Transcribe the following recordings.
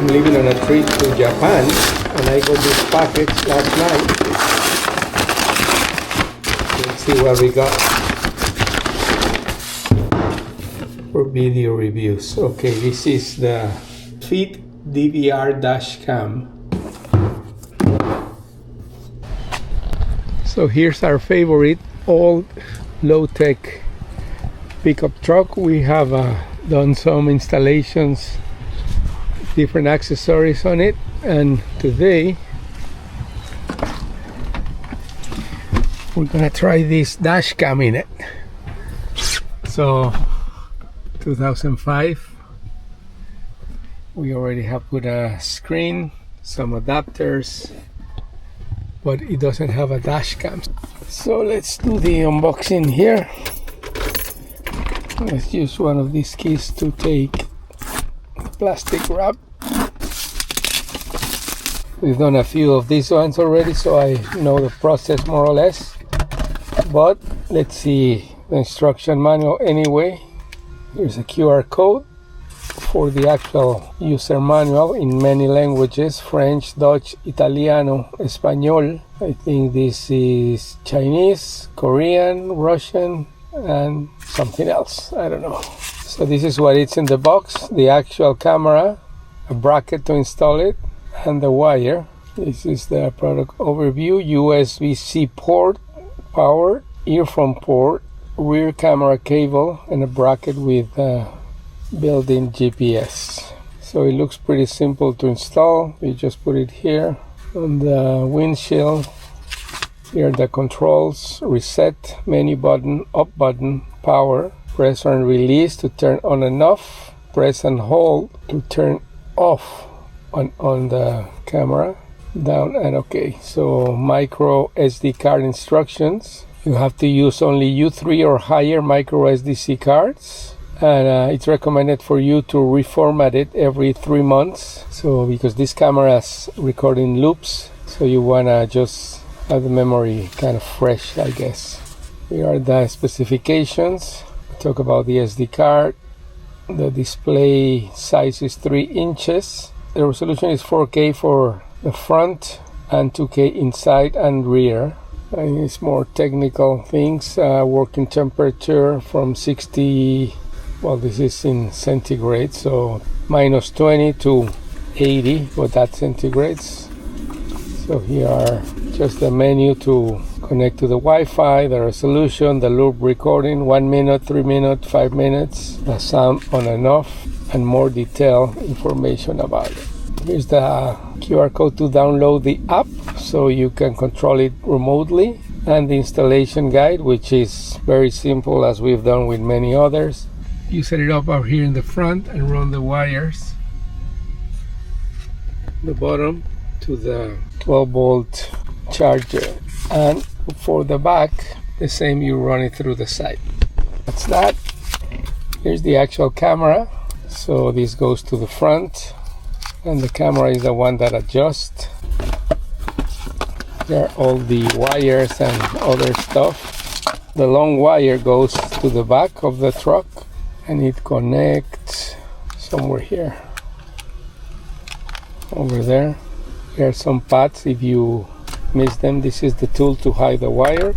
I'm leaving on a trip to Japan, and I got this package last night. Let's see what we got for video reviews. Okay, this is the FitDVR dashcam. So here's our favorite old low-tech pickup truck. We have done some installations, different accessories on it, and today we're gonna try this dash cam in it. So 2005, we already have put a screen, some adapters, but it doesn't have a dash cam. So let's do the unboxing here. Let's use one of these keys to take the plastic wrap. We've done a few of these ones already, so I know the process more or less. But let's see the instruction manual anyway. Here's a QR code for the actual user manual in many languages: French, Dutch, Italiano, Espanol. I think this is Chinese, Korean, Russian, and something else, I don't know. So this is what it's in the box: the actual camera, a bracket to install it, and the wire. This is the product overview: USB-C port, power, earphone port, rear camera cable, and a bracket with built-in GPS. So it looks pretty simple to install. You just put it here on the windshield. Here are the controls: reset, menu button, up button, power, press and release to turn on and off, press and hold to turn off on the camera, down and OK. So micro SD card instructions: you have to use only U3 or higher micro SD cards, and it's recommended for you to reformat it every 3 months. So because this camera is recording loops, so you wanna just have the memory kind of fresh, I guess. Here are the specifications. We talk about the SD card. The display size is 3 inches. The resolution is 4K for the front and 2K inside and rear. And it's more technical things. Working temperature from 60, well, this is in centigrade, so -20 to 80, but that's centigrades. So here are just the menu to connect to the Wi-Fi, the resolution, the loop recording, 1 minute, 3 minutes, 5 minutes, the sound on and off, and more detailed information about it. Here's the QR code to download the app so you can control it remotely, and the installation guide, which is very simple, as we've done with many others. You set it up out here in the front and run the wires the bottom to the 12-volt charger, and for the back the same, you run it through the side. That's that. Here's the actual camera. So this goes to the front, and the camera is the one that adjusts. There are all the wires and other stuff. The long wire goes to the back of the truck, and it connects somewhere here, over there. Here are some pads if you miss them. This is the tool to hide the wire.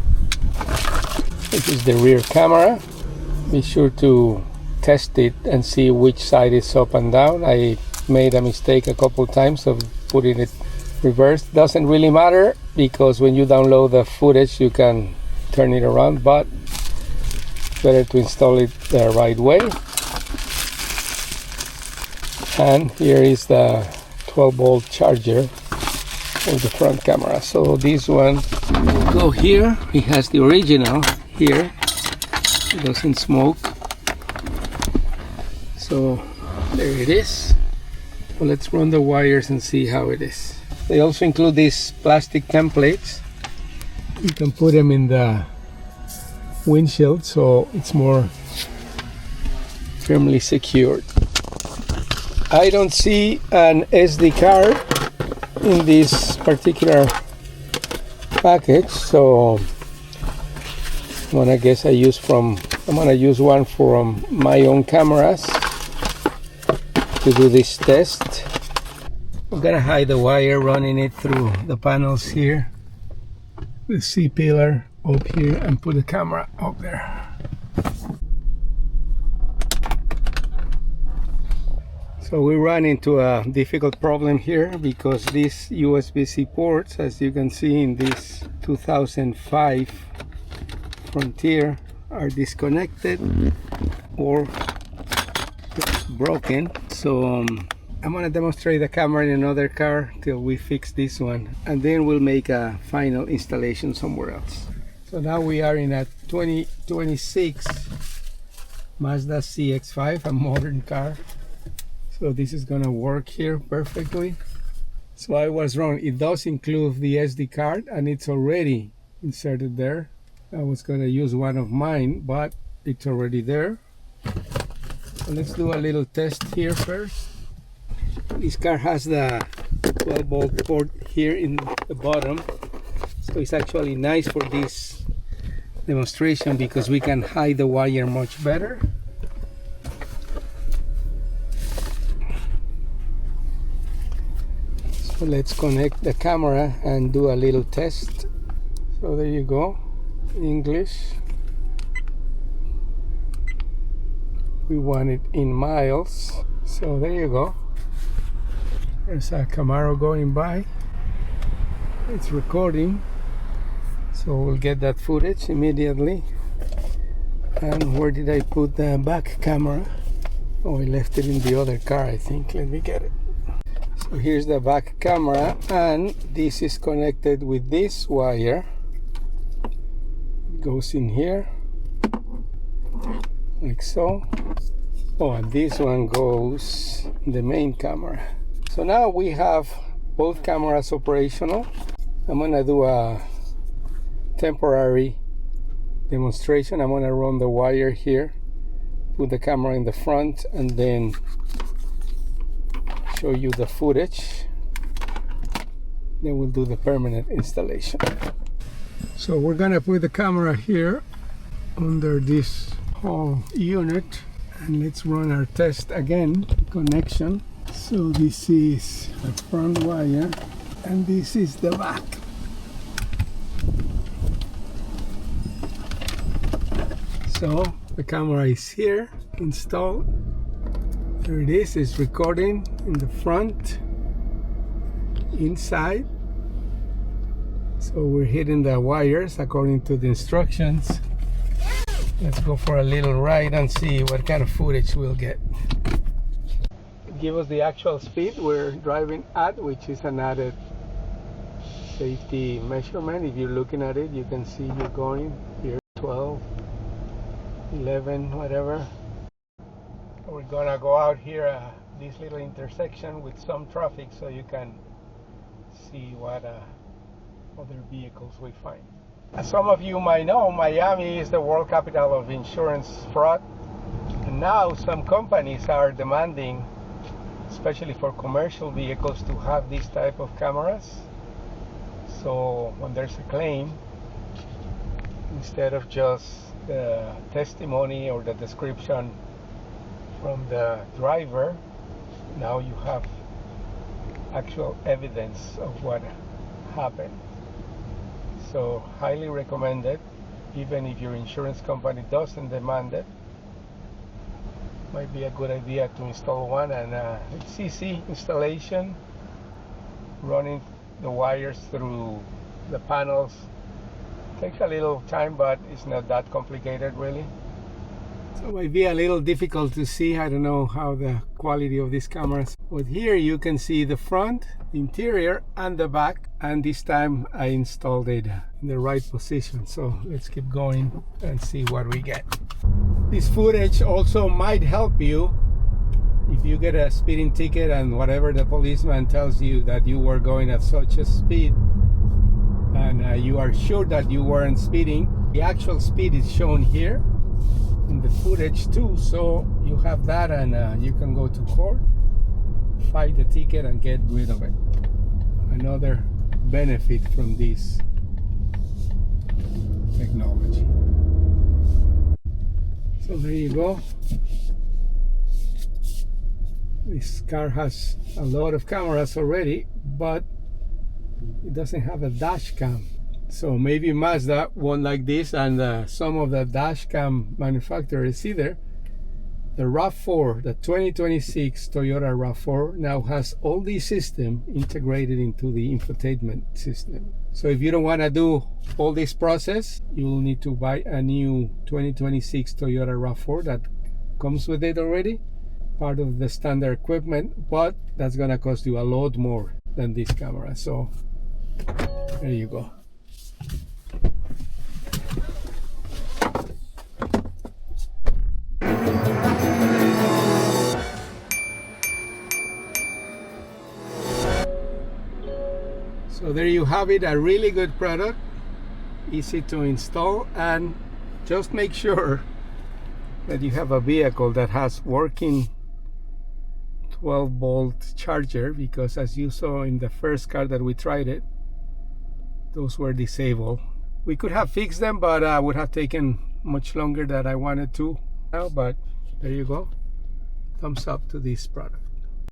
This is the rear camera. Be sure to test it and see which side is up and down. I made a mistake a couple times of putting it reversed. Doesn't really matter, because when you download the footage you can turn it around, but better to install it the right way. And here is the 12-volt charger of the front camera. So this one will go here. It has the original here. It doesn't smoke. So there it is. Well, let's run the wires and see how it is. They also include these plastic templates. You can put them in the windshield so it's more firmly secured. I don't see an SD card in this particular package, so I'm gonna use one from my own cameras to do this test. I'm gonna hide the wire running it through the panels here, the C-pillar up here, and put the camera up there. So we run into a difficult problem here because these USB-C ports, as you can see in this 2005 Frontier, are disconnected or broken. So I'm gonna demonstrate the camera in another car till we fix this one, and then we'll make a final installation somewhere else. So now we are in a 2026 Mazda CX-5, a modern car. So this is gonna work here perfectly. So I was wrong, it does include the SD card and it's already inserted there. I was gonna use one of mine, but it's already there. So let's do a little test here first. This car has the 12-volt port here in the bottom. So it's actually nice for this demonstration because we can hide the wire much better. So let's connect the camera and do a little test. So there you go, English. We want it in miles. So there you go. There's a Camaro going by. It's recording. So we'll get that footage immediately. And where did I put the back camera? Oh, I left it in the other car, I think. Let me get it. So here's the back camera, and this is connected with this wire. It goes in here, like so. Oh, and this one goes in the main camera. So now we have both cameras operational. I'm gonna do a temporary demonstration. I'm gonna run the wire here, put the camera in the front, and then show you the footage. Then we'll do the permanent installation. So we're gonna put the camera here under this whole unit, and let's run our test again, connection. So this is the front wire and this is the back. So the camera is here installed. There it is, it's recording in the front, inside. So we're hitting the wires according to the instructions. Let's go for a little ride and see what kind of footage we'll get. Give us the actual speed we're driving at, which is an added safety measurement. If you're looking at it, you can see you're going here 12, 11, whatever. We're gonna go out here, this little intersection with some traffic, so you can see what other vehicles we find. As some of you might know, Miami is the world capital of insurance fraud, and now some companies are demanding, especially for commercial vehicles, to have these type of cameras. So when there's a claim, instead of just the testimony or the description from the driver, now you have actual evidence of what happened. So highly recommended, even if your insurance company doesn't demand it. Might be a good idea to install one, and it's easy installation, running the wires through the panels. Takes a little time, but it's not that complicated really. So it might be a little difficult to see. I don't know how the quality of these cameras, but here you can see the front, the interior, and the back, and this time I installed it in the right position. So let's keep going and see what we get. This footage also might help you if you get a speeding ticket and whatever the policeman tells you that you were going at such a speed, and you are sure that you weren't speeding. The actual speed is shown here in the footage too, so you have that, and you can go to court, fight the ticket, and get rid of it. Another benefit from this technology. So there you go. This car has a lot of cameras already, but it doesn't have a dash cam. So maybe Mazda won't like this, and some of the dash cam manufacturers either. The RAV4, the 2026 Toyota RAV4 now has all these systems integrated into the infotainment system. So if you don't want to do all this process, you will need to buy a new 2026 Toyota RAV4 that comes with it already, part of the standard equipment, but that's gonna cost you a lot more than this camera. So there you go. So there you have it, a really good product, easy to install, and just make sure that you have a vehicle that has working 12-volt charger, because as you saw in the first car that we tried it, those were disabled. We could have fixed them, but would have taken much longer than I wanted to now, but there you go. Thumbs up to this product.